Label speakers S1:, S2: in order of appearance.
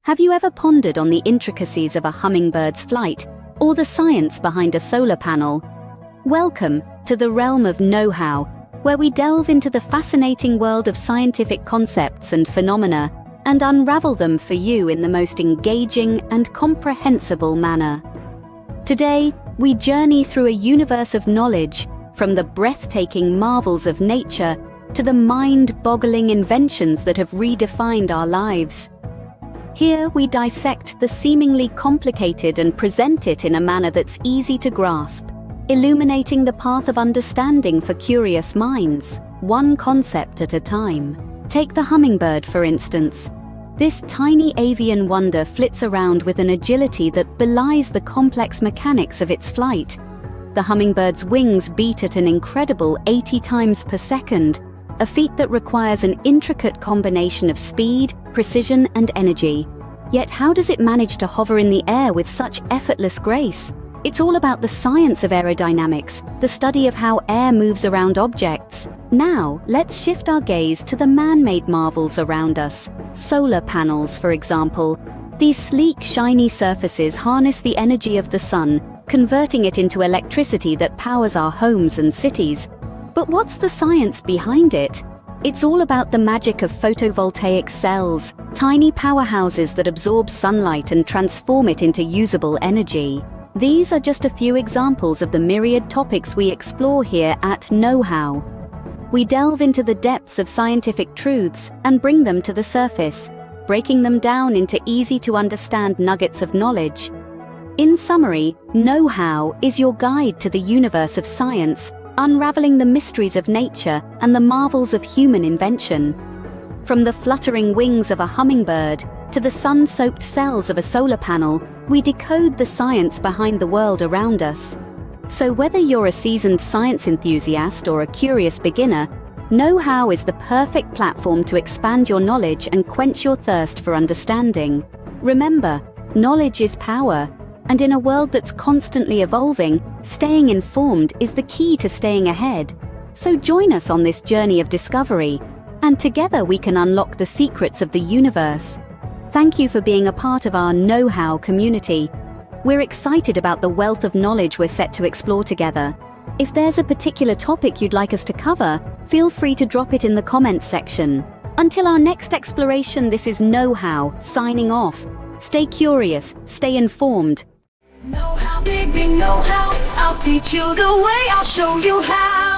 S1: Have you ever pondered on the intricacies of a hummingbird's flight or the science behind a solar panel? Welcome to the realm of know-how, where we delve into the fascinating world of scientific concepts and phenomena and unravel them for you in the most engaging and comprehensible manner. Today, we journey through a universe of knowledge, from the breathtaking marvels of nature to the mind-boggling inventions that have redefined our lives. Here we dissect the seemingly complicated and present it in a manner that's easy to grasp, illuminating the path of understanding for curious minds, one concept at a time. Take the hummingbird, for instance. This tiny avian wonder flits around with an agility that belies the complex mechanics of its flight. The hummingbird's wings beat at an incredible 80 times per second, a feat that requires an intricate combination of speed, precision, and energy. Yet how does it manage to hover in the air with such effortless grace? It's all about the science of aerodynamics, the study of how air moves around objects. Now, let's shift our gaze to the man-made marvels around us. Solar panels, for example. These sleek, shiny surfaces harness the energy of the sun, converting it into electricity that powers our homes and cities. But what's the science behind it? It's all about the magic of photovoltaic cells, tiny powerhouses that absorb sunlight and transform it into usable energy. These are just a few examples of the myriad topics we explore here at Know-How. We delve into the depths of scientific truths and bring them to the surface, breaking them down into easy-to-understand nuggets of knowledge. In summary, Know-How is your guide to the universe of science, unraveling the mysteries of nature and the marvels of human invention. From the fluttering wings of a hummingbird to the sun-soaked cells of a solar panel, we decode the science behind the world around us. So whether you're a seasoned science enthusiast or a curious beginner, Know-How is the perfect platform to expand your knowledge and quench your thirst for understanding. Remember, knowledge is power, and in a world that's constantly evolving, staying informed is the key to staying ahead. So join us on this journey of discovery, and together we can unlock the secrets of the universe. Thank you for being a part of our Know-How community. We're excited about the wealth of knowledge we're set to explore together. If there's a particular topic you'd like us to cover, feel free to drop it in the comments section. Until our next exploration, this is Know-How, signing off. Stay curious, stay informed.
S2: Know how, baby, know how. I'll teach you the way, I'll show you how.